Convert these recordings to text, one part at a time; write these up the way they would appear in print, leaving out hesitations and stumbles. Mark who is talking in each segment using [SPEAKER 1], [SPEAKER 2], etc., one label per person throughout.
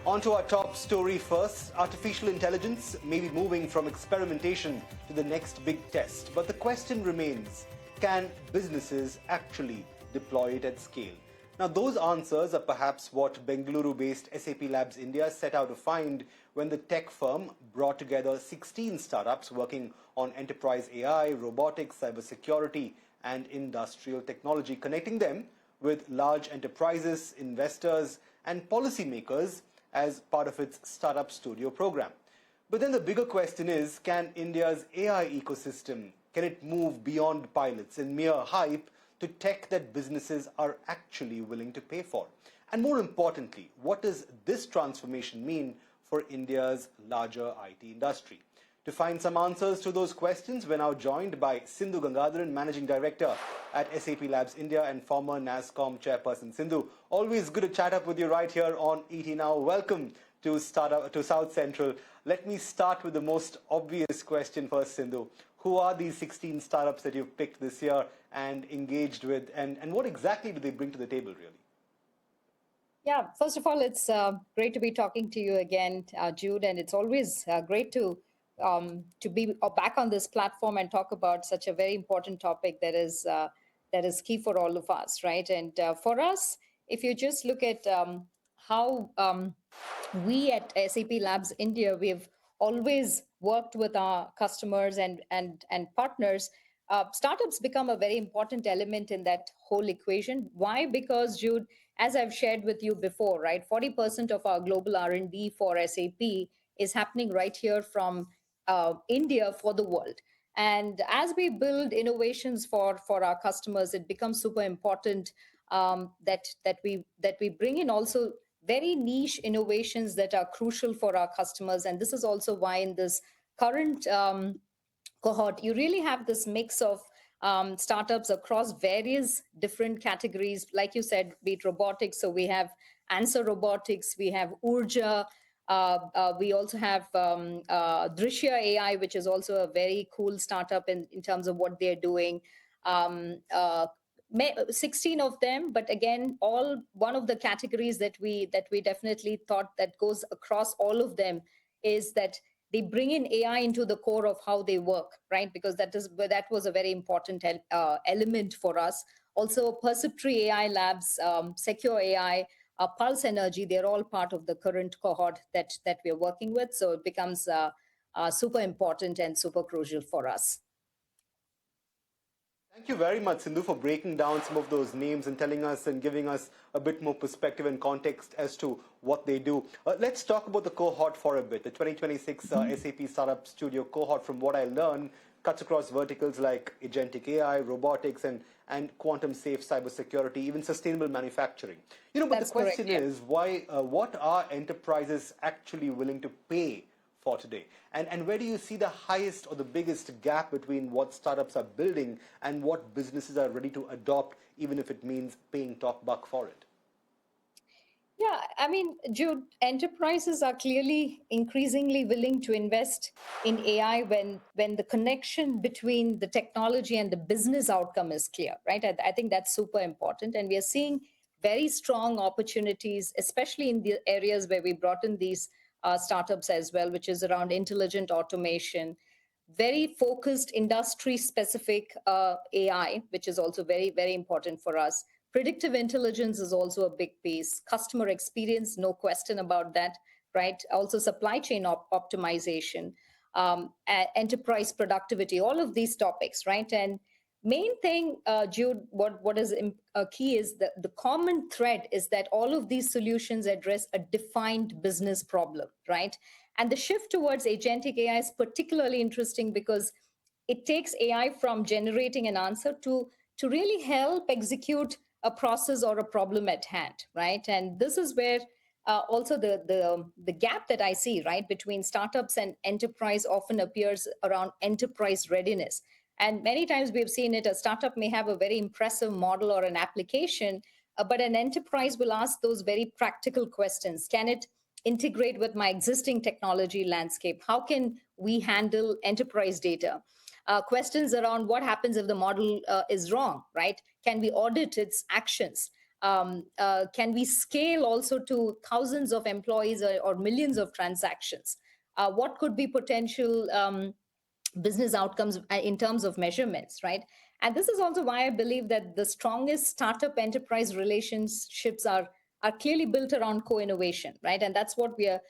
[SPEAKER 1] On to our top story first. Artificial intelligence may be moving from experimentation to the next big test. But the question remains, can businesses actually deploy it at scale? Now, those answers are perhaps what Bengaluru-based SAP Labs India set out to find when the tech firm brought together 16 startups working on enterprise AI, robotics, cybersecurity, and industrial technology, connecting them with large enterprises, investors, and policymakers as part of its Startup Studio program. But then the bigger question is, can India's AI ecosystem, can it move beyond pilots and mere hype to tech that businesses are actually willing to pay for? And more importantly, what does this transformation mean for India's larger IT industry? To find some answers to those questions, we're now joined by Sindhu Gangadharan, Managing Director at SAP Labs India and former NASSCOM Chairperson. Sindhu, always good to chat up with you right here on ET Now. Welcome to South Central. Let me start with the most obvious question first, Sindhu. Who are these 16 startups that you've picked this year and engaged with, and what exactly do they bring to the table, really?
[SPEAKER 2] Yeah, first of all, it's great to be talking to you again, Jude, and it's always great to be back on this platform and talk about such a very important topic that is key for all of us, right? And for us, if you just look at how we at SAP Labs India, we've always worked with our customers and partners. Startups become a very important element in that whole equation. Why? Because, Jude, as I've shared with you before, right, 40% of our global R&D for SAP is happening right here from India for the world. And as we build innovations for our customers, it becomes super important that we bring in also very niche innovations that are crucial for our customers. And this is also why in this current cohort, you really have this mix of startups across various different categories. Like you said, be it robotics. So we have Answer Robotics, we have Urja, we also have Drishya AI, which is also a very cool startup in terms of what they're doing. 16 of them, but again, all one of the categories that we definitely thought that goes across all of them is that they bring in AI into the core of how they work, right? Because that was a very important element for us. Also, Perceptory AI Labs, Secure AI, Pulse Energy, they're all part of the current cohort that we're working with. So it becomes super important and super crucial for us.
[SPEAKER 1] Thank you very much, Sindhu, for breaking down some of those names and telling us and giving us a bit more perspective and context as to what they do. Let's talk about the cohort for a bit. The 2026 SAP Startup Studio cohort, from what I learned, cuts across verticals like agentic AI, robotics, and quantum-safe cybersecurity, even sustainable manufacturing. But
[SPEAKER 2] That's
[SPEAKER 1] the question
[SPEAKER 2] correct,
[SPEAKER 1] is, what are enterprises actually willing to pay for today? And where do you see the highest or the biggest gap between what startups are building and what businesses are ready to adopt, even if it means paying top buck for it?
[SPEAKER 2] Yeah, I mean, Jude, enterprises are clearly increasingly willing to invest in AI when the connection between the technology and the business outcome is clear, right? I think that's super important. And we are seeing very strong opportunities, especially in the areas where we brought in these startups as well, which is around intelligent automation, very focused industry-specific AI, which is also very, very important for us. Predictive intelligence is also a big piece. Customer experience, no question about that, right? Also supply chain optimization, enterprise productivity, all of these topics, right? And main thing, Jude, what is key is the common thread is that all of these solutions address a defined business problem, right? And the shift towards agentic AI is particularly interesting because it takes AI from generating an answer to really help execute a process or a problem at hand, right? And this is where also the gap that I see, right, between startups and enterprise often appears around enterprise readiness. And many times we've seen it, a startup may have a very impressive model or an application, but an enterprise will ask those very practical questions. Can it integrate with my existing technology landscape? How can we handle enterprise data? Questions around what happens if the model is wrong, right? Can we audit its actions? Can we scale also to thousands of employees or millions of transactions? What could be potential business outcomes in terms of measurements, right? And this is also why I believe that the strongest startup enterprise relationships are clearly built around co-innovation, right? And that's what we are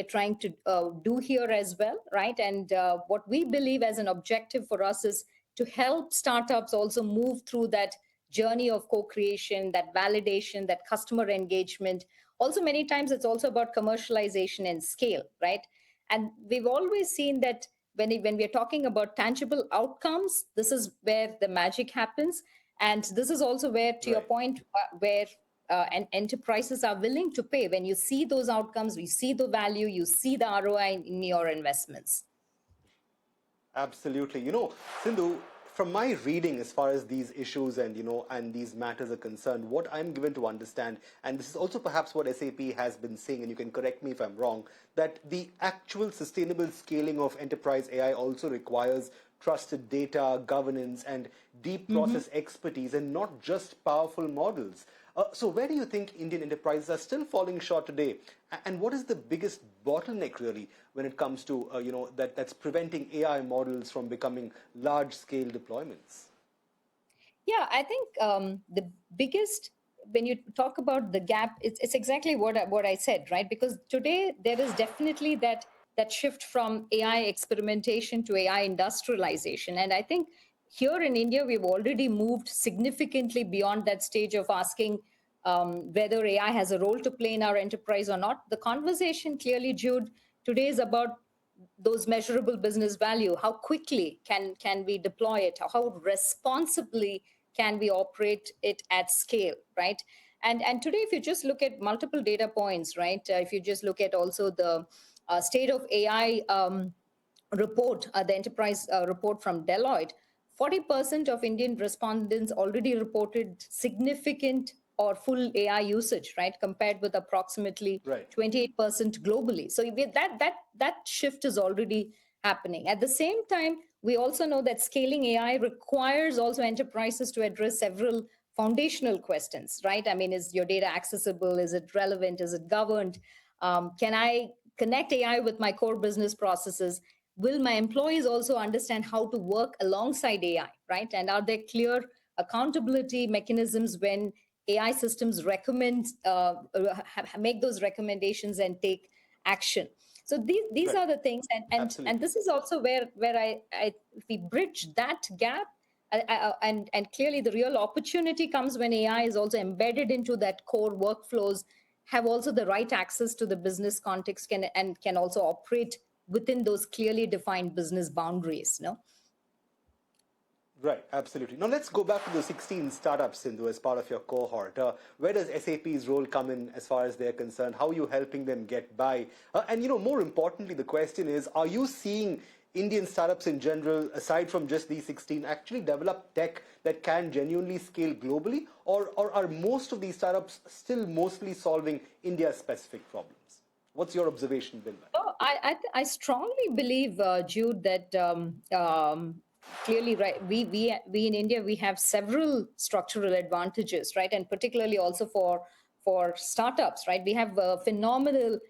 [SPEAKER 2] trying to do here as well, right? And what we believe as an objective for us is to help startups also move through that journey of co-creation, that validation, that customer engagement. Also, many times it's also about commercialization and scale, right? And we've always seen that when we are talking about tangible outcomes, this is where the magic happens. And this is also where, to your
[SPEAKER 1] Right.
[SPEAKER 2] point, where and enterprises are willing to pay. When you see those outcomes, you see the value, you see the ROI in your investments.
[SPEAKER 1] Absolutely. Sindhu, from my reading as far as these issues and and these matters are concerned, what I'm given to understand, and this is also perhaps what SAP has been saying, and you can correct me if I'm wrong, that the actual sustainable scaling of enterprise AI also requires trusted data, governance, and deep
[SPEAKER 2] Mm-hmm.
[SPEAKER 1] process expertise, and not just powerful models. So where do you think Indian enterprises are still falling short today? And what is the biggest bottleneck really when it comes to that's preventing AI models from becoming large-scale deployments?
[SPEAKER 2] Yeah, I think the biggest, when you talk about the gap, it's exactly what I said, right? Because today there is definitely that shift from AI experimentation to AI industrialization, and I think here in India we've already moved significantly beyond that stage of asking whether AI has a role to play in our enterprise or not. The conversation clearly, Jude, today is about those measurable business value. How quickly can we deploy it? How responsibly can we operate it at scale, right? And today, if you just look at multiple data points, right? If you just look at also the state of AI report, the enterprise report from Deloitte, 40% of Indian respondents already reported significant or full AI usage, right? Compared with approximately
[SPEAKER 1] Right.
[SPEAKER 2] 28% globally. So that shift is already happening. At the same time, we also know that scaling AI requires also enterprises to address several foundational questions, right? I mean, is your data accessible? Is it relevant? Is it governed? Can I connect AI with my core business processes? Will my employees also understand how to work alongside AI, right? And are there clear accountability mechanisms when AI systems make those recommendations and take action? So these
[SPEAKER 1] Right.
[SPEAKER 2] are the things, and
[SPEAKER 1] Absolutely.
[SPEAKER 2] this is also where if we bridge that gap, and clearly the real opportunity comes when AI is also embedded into that core workflows, have also the right access to the business context, can also operate within those clearly defined business boundaries. No.
[SPEAKER 1] Right, absolutely. Now let's go back to the 16 startups, Sindhu, as part of your cohort. Where does SAP's role come in as far as they're concerned? How are you helping them get by? And more importantly, the question is, are you seeing Indian startups in general, aside from just these 16, actually develop tech that can genuinely scale globally? Or are most of these startups still mostly solving India-specific problems? What's your observation been like?
[SPEAKER 2] Oh, I strongly believe, Jude, that clearly, right, we in India, we have several structural advantages, right, and particularly also for startups, right. We have a phenomenal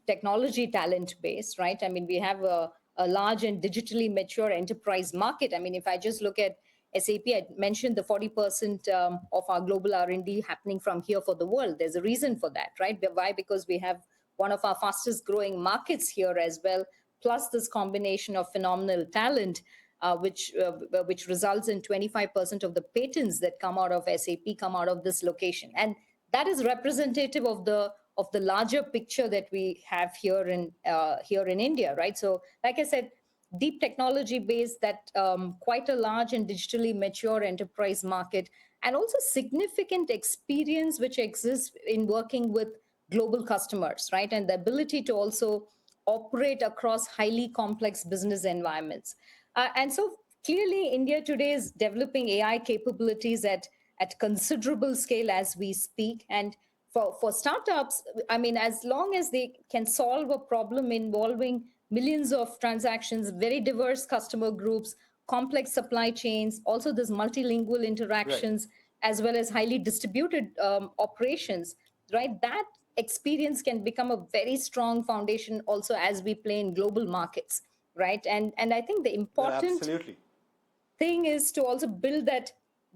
[SPEAKER 2] technology talent base, right. I mean, we have a large and digitally mature enterprise market. I mean, if I just look at SAP, I mentioned the 40% of our global R&D happening from here for the world. There's a reason for that, right? Why? Because we have one of our fastest growing markets here as well, plus this combination of phenomenal talent, which results in 25% of the patents that come out of SAP come out of this location, and that is representative of the larger picture that we have here in India, right? So, like I said, deep technology base, that quite a large and digitally mature enterprise market, and also significant experience which exists in working with global customers, right? And the ability to also operate across highly complex business environments. And so clearly, India today is developing AI capabilities at considerable scale as we speak. And for startups, I mean, as long as they can solve a problem involving millions of transactions, very diverse customer groups, complex supply chains, also this multilingual
[SPEAKER 1] Right.
[SPEAKER 2] interactions, as well as highly distributed operations, right? That experience can become a very strong foundation also as we play in global markets, right? And I think the
[SPEAKER 1] Well,
[SPEAKER 2] important
[SPEAKER 1] absolutely.
[SPEAKER 2] thing is to also build that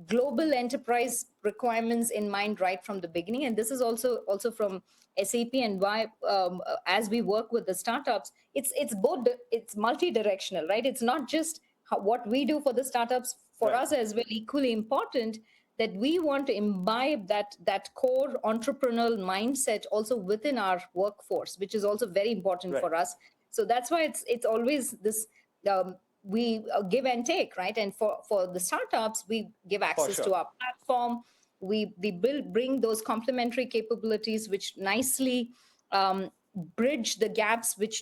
[SPEAKER 2] global enterprise requirements in mind right from the beginning. And this is also from SAP, and why as we work with the startups, it's both, it's multi-directional, right? It's not just what we do for the startups, for
[SPEAKER 1] Right.
[SPEAKER 2] us as well equally important, that we want to imbibe that core entrepreneurial mindset also within our workforce, which is also very important
[SPEAKER 1] Right.
[SPEAKER 2] for us. So that's why it's always this, we give and take, right? And for the startups, we give
[SPEAKER 1] For
[SPEAKER 2] access
[SPEAKER 1] sure.
[SPEAKER 2] to our platform. We bring those complementary capabilities which nicely bridge the gaps which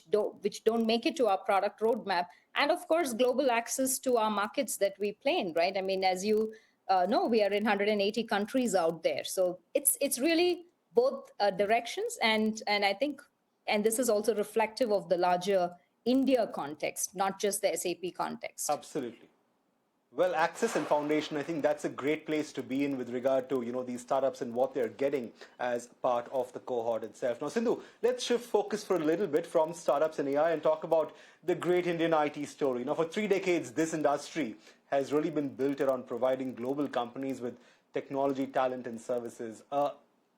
[SPEAKER 2] don't make it to our product roadmap, and of course global access to our markets that we play in, right? I mean, as you know, we are in 180 countries out there, so it's really both directions. And I think, and this is also reflective of the larger India context, not just the SAP context.
[SPEAKER 1] Absolutely. Well, access and foundation, I think that's a great place to be in with regard to, these startups and what they're getting as part of the cohort itself. Now, Sindhu, let's shift focus for a little bit from startups and AI and talk about the great Indian IT story. Now, for 3 decades, this industry has really been built around providing global companies with technology, talent, and services.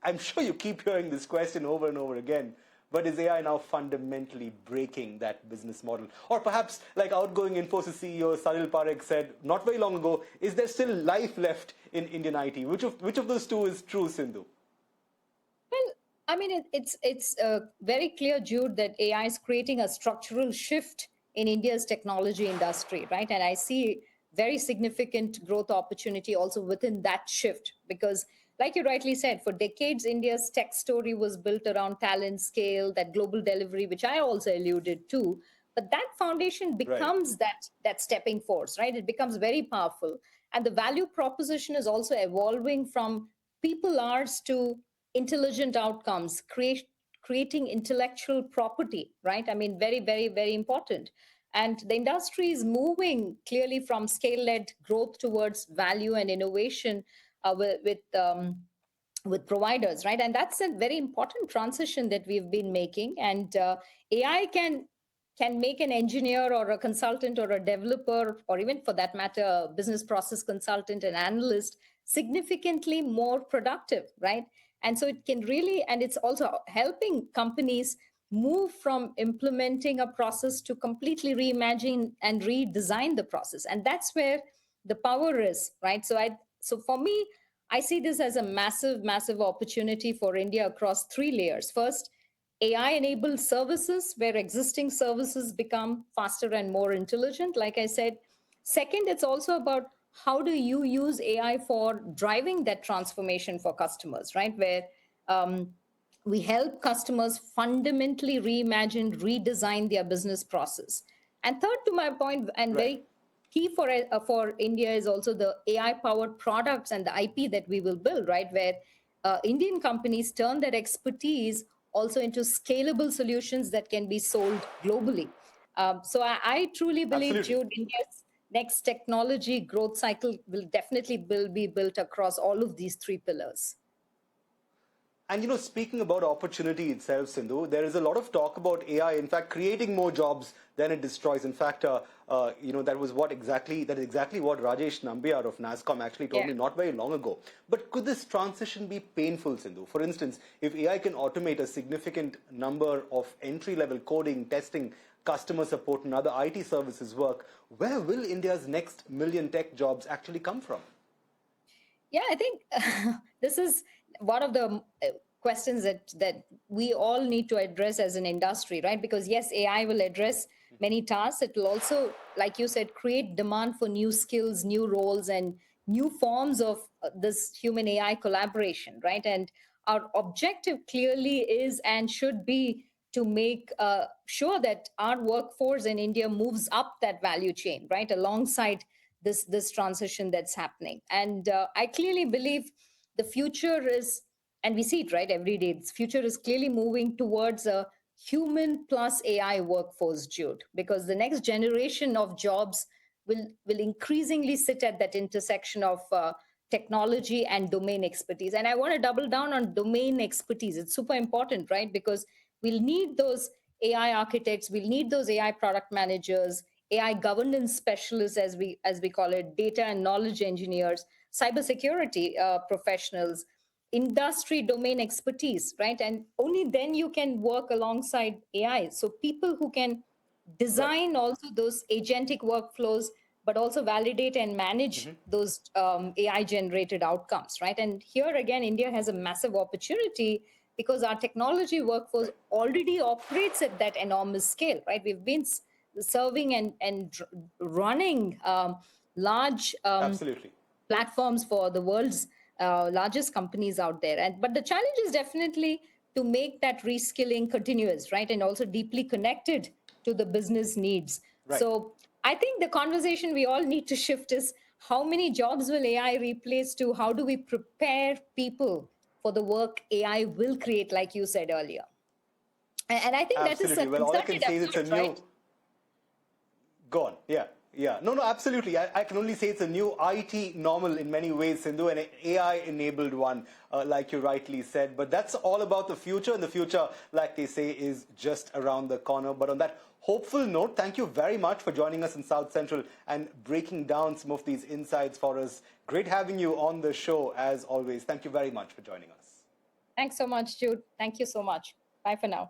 [SPEAKER 1] I'm sure you keep hearing this question over and over again. But is AI now fundamentally breaking that business model? Or perhaps, like outgoing Infosys CEO Salil Parekh said not very long ago, is there still life left in Indian IT? Which of those two is true, Sindhu?
[SPEAKER 2] Well, I mean, it's very clear, Jude, that AI is creating a structural shift in India's technology industry, right? And I see very significant growth opportunity also within that shift, because, like you rightly said, for decades, India's tech story was built around talent, scale, that global delivery, which I also alluded to. But that foundation
[SPEAKER 1] Right.
[SPEAKER 2] becomes that stepping force, right? It becomes very powerful, and the value proposition is also evolving from people hours to intelligent outcomes, creating intellectual property, right? I mean, very, very, very important. And the industry is moving clearly from scale led growth towards value and innovation with providers, right? And that's a very important transition that we've been making. And AI can make an engineer or a consultant or a developer, or even for that matter, a business process consultant and analyst, significantly more productive, right? And so it can really, and it's also helping companies move from implementing a process to completely reimagine and redesign the process. And that's where the power is, right? So for me, I see this as a massive, massive opportunity for India across three layers. First, AI enabled services where existing services become faster and more intelligent, like I said. Second, it's also about how do you use AI for driving that transformation for customers, right? Where we help customers fundamentally reimagine, redesign their business process. And third, to my point, and
[SPEAKER 1] Right.
[SPEAKER 2] very key for India, is also the AI powered products and the IP that we will build, right? Where Indian companies turn their expertise also into scalable solutions that can be sold globally. So I truly believe,
[SPEAKER 1] Absolutely.
[SPEAKER 2] Jude, India's next technology growth cycle will definitely be built across all of these three pillars.
[SPEAKER 1] And speaking about opportunity itself, Sindhu, there is a lot of talk about AI, in fact, creating more jobs than it destroys. In fact, that is exactly what Rajesh Nambiar of NASCOM actually told
[SPEAKER 2] Yeah.
[SPEAKER 1] me not very long ago. But could this transition be painful, Sindhu? For instance, if AI can automate a significant number of entry-level coding, testing, customer support, and other IT services work, where will India's next million tech jobs actually come from?
[SPEAKER 2] Yeah, I think this is one of the questions that we all need to address as an industry, right? Because yes, AI will address many tasks. It will also, like you said, create demand for new skills, new roles, and new forms of this human AI collaboration, right? And our objective clearly is and should be to make sure that our workforce in India moves up that value chain, right, alongside this transition that's happening. And I clearly believe the future is, and we see it right every day, the future is clearly moving towards a human plus AI workforce, Jude, because the next generation of jobs will increasingly sit at that intersection of technology and domain expertise. And I want to double down on domain expertise. It's super important, right? Because we'll need those AI architects, we'll need those AI product managers, AI governance specialists, as we call it, data and knowledge engineers, cybersecurity professionals, industry domain expertise, right? And only then you can work alongside AI. So people who can
[SPEAKER 1] Right.
[SPEAKER 2] design also those agentic workflows, but also validate and manage those AI generated outcomes, right? And here again, India has a massive opportunity because our technology workforce
[SPEAKER 1] Right.
[SPEAKER 2] already operates at that enormous scale, right? We've been serving and running large
[SPEAKER 1] Absolutely.
[SPEAKER 2] platforms for the world's largest companies out there. And but the challenge is definitely to make that reskilling continuous, right, and also deeply connected to the business needs.
[SPEAKER 1] Right.
[SPEAKER 2] So I think the conversation we all need to shift is how many jobs will AI replace to how do we prepare people for the work AI will create, like you said earlier. And I think that is a
[SPEAKER 1] Absolutely. Well, all I can
[SPEAKER 2] concerted
[SPEAKER 1] say is it's a
[SPEAKER 2] effort,
[SPEAKER 1] new.
[SPEAKER 2] right?
[SPEAKER 1] Go on. Yeah. Yeah. No, no, absolutely. I can only say it's a new IT normal in many ways, Sindhu, an AI-enabled one, like you rightly said. But that's all about the future, and the future, like they say, is just around the corner. But on that hopeful note, thank you very much for joining us in South Central and breaking down some of these insights for us. Great having you on the show, as always. Thank you very much for joining us.
[SPEAKER 2] Thanks so much, Jude. Thank you so much. Bye for now.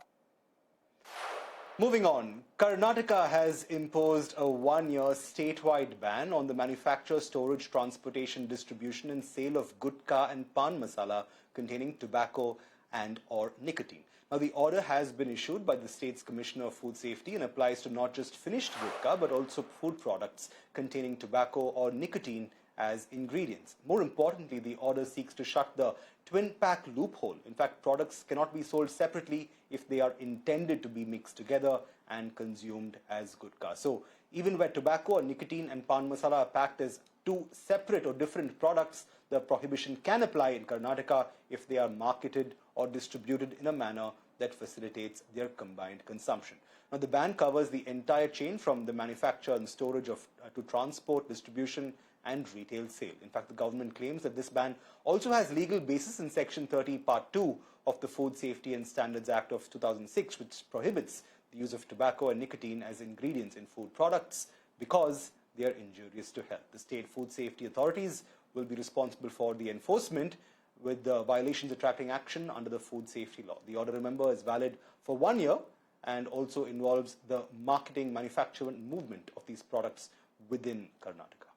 [SPEAKER 1] Moving on, Karnataka has imposed a one-year statewide ban on the manufacture, storage, transportation, distribution and sale of gutka and pan masala containing tobacco and or nicotine. Now, the order has been issued by the state's Commissioner of Food Safety and applies to not just finished gutka but also food products containing tobacco or nicotine as ingredients. More importantly, the order seeks to shut the twin pack loophole. In fact, products cannot be sold separately if they are intended to be mixed together and consumed as gutka. So even where tobacco or nicotine and pan masala are packed as two separate or different products, the prohibition can apply in Karnataka if they are marketed or distributed in a manner that facilitates their combined consumption. Now, the ban covers the entire chain from the manufacture and storage of to transport, distribution, and retail sale. In fact, the government claims that this ban also has legal basis in Section 30, Part 2 of the Food Safety and Standards Act of 2006, which prohibits the use of tobacco and nicotine as ingredients in food products because they are injurious to health. The state food safety authorities will be responsible for the enforcement, with the violations attracting action under the food safety law. The order, remember, is valid for 1 year and also involves the marketing, manufacture and movement of these products within Karnataka.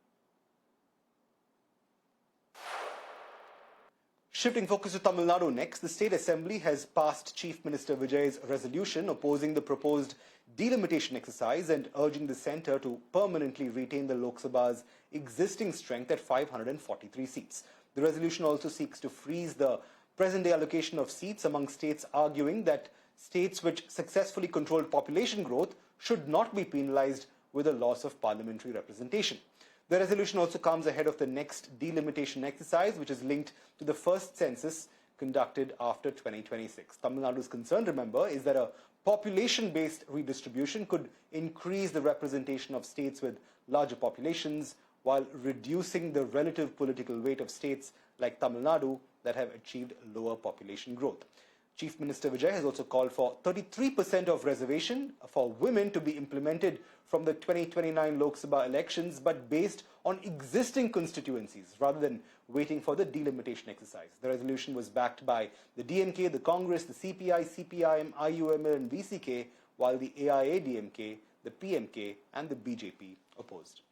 [SPEAKER 1] Shifting focus to Tamil Nadu next, the State Assembly has passed Chief Minister Vijay's resolution opposing the proposed delimitation exercise and urging the centre to permanently retain the Lok Sabha's existing strength at 543 seats. The resolution also seeks to freeze the present-day allocation of seats among states, arguing that states which successfully controlled population growth should not be penalised with a loss of parliamentary representation. The resolution also comes ahead of the next delimitation exercise, which is linked to the first census conducted after 2026. Tamil Nadu's concern, remember, is that a population-based redistribution could increase the representation of states with larger populations while reducing the relative political weight of states like Tamil Nadu that have achieved lower population growth. Chief Minister Vijay has also called for 33% of reservation for women to be implemented from the 2029 Lok Sabha elections, but based on existing constituencies rather than waiting for the delimitation exercise. The resolution was backed by the DMK, the Congress, the CPI, CPIM, IUML and VCK, while the AIA-DMK, the PMK and the BJP opposed it.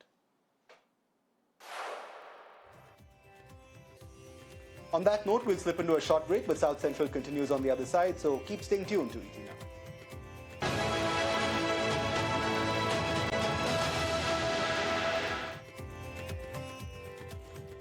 [SPEAKER 1] On that note, we'll slip into a short break, but South Central continues on the other side, so keep staying tuned to ET Now.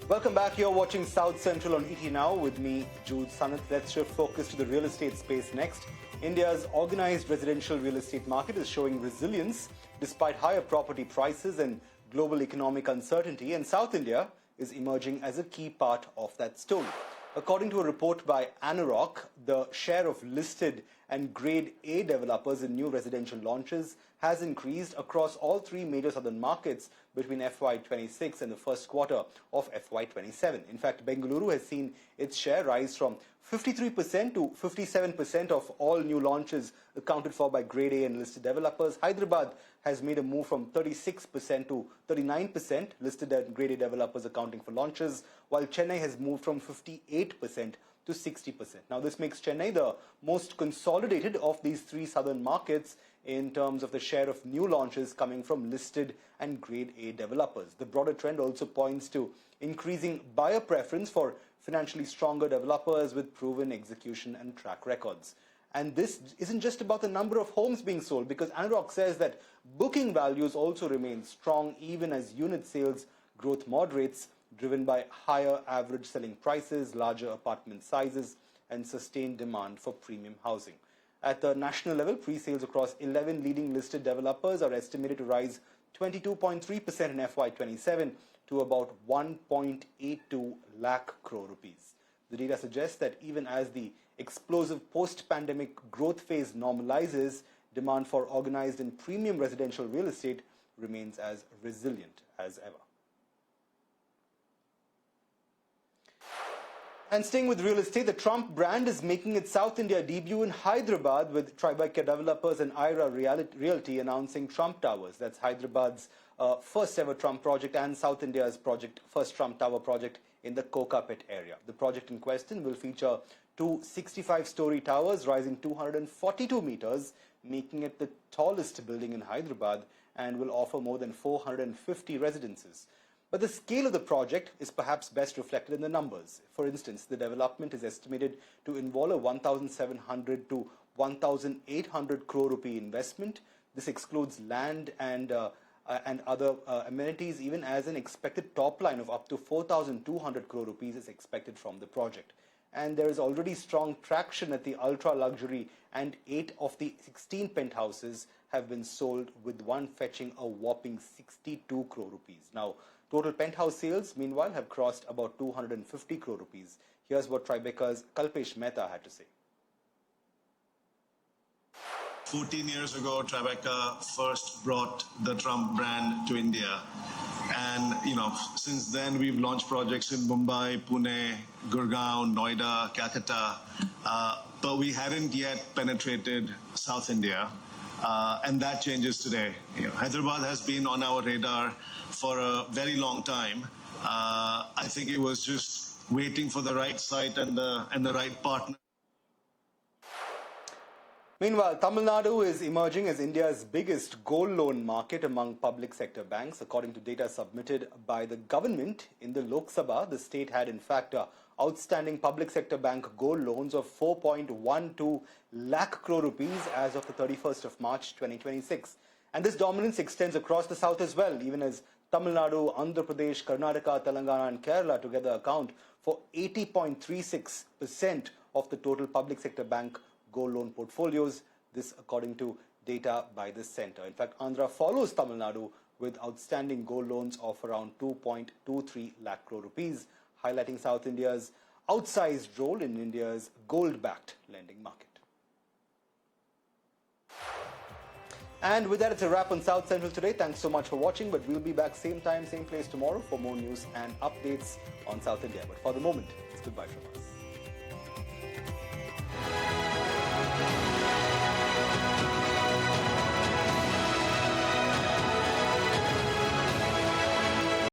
[SPEAKER 1] Welcome back. You're watching South Central on ET Now with me, Jude Sanath. Let's shift focus to the real estate space next. India's organized residential real estate market is showing resilience despite higher property prices and global economic uncertainty, and South India is emerging as a key part of that story. According to a report by Anurok, the share of listed and Grade A developers in new residential launches has increased across all three major southern markets between FY26 and the first quarter of FY27. In fact, Bengaluru has seen its share rise from 53% to 57% of all new launches accounted for by Grade A and listed developers. Hyderabad has made a move from 36% to 39% listed and Grade A developers accounting for launches, while Chennai has moved from 58% to 60%. Now, this makes Chennai the most consolidated of these three southern markets in terms of the share of new launches coming from listed and Grade A developers. The broader trend also points to increasing buyer preference for financially stronger developers with proven execution and track records. And this isn't just about the number of homes being sold, because Anurag says that booking values also remain strong even as unit sales growth moderates, driven by higher average selling prices, larger apartment sizes, and sustained demand for premium housing. At the national level, pre-sales across 11 leading listed developers are estimated to rise 22.3% in FY27 to about 1.82 lakh crore rupees. The data suggests that even as the explosive post-pandemic growth phase normalizes, demand for organized and premium residential real estate remains as resilient as ever. And staying with real estate, the Trump brand is making its South India debut in Hyderabad, with Tribeca Developers and Ira Realty announcing Trump Towers. That's Hyderabad's first ever Trump project and South India's first Trump Tower project in the Kokapet area. The project in question will feature two 65-story towers rising 242 meters, making it the tallest building in Hyderabad, and will offer more than 450 residences. But the scale of the project is perhaps best reflected in the numbers. For instance, the development is estimated to involve a 1,700 to 1,800 crore rupee investment. This excludes land and other amenities, even as an expected top line of up to 4,200 crore rupees is expected from the project. And there is already strong traction at the ultra-luxury, and 8 of the 16 penthouses have been sold, with one fetching a whopping 62 crore rupees. Now, total penthouse sales, meanwhile, have crossed about 250 crore rupees. Here's what Tribeca's Kalpesh Mehta had to say.
[SPEAKER 3] 14 years ago, Tribeca first brought the Trump brand to India. And, since then we've launched projects in Mumbai, Pune, Gurgaon, Noida, Calcutta, but we hadn't yet penetrated South India. And that changes today. Hyderabad has been on our radar for a very long time. I think it was just waiting for the right site and the right partner.
[SPEAKER 1] Meanwhile, Tamil Nadu is emerging as India's biggest gold loan market among public sector banks. According to data submitted by the government in the Lok Sabha, the state had in fact outstanding public sector bank gold loans of 4.12 lakh crore rupees as of the 31st of March 2026. And this dominance extends across the south as well, even as Tamil Nadu, Andhra Pradesh, Karnataka, Telangana and Kerala together account for 80.36% of the total public sector bank gold loan portfolios. This according to data by the center. In fact, Andhra follows Tamil Nadu with outstanding gold loans of around 2.23 lakh crore rupees, highlighting South India's outsized role in India's gold-backed lending market. And with that, it's a wrap on South Central today. Thanks so much for watching, but we'll be back same time, same place tomorrow for more news and updates on South India. But for the moment, it's goodbye from us.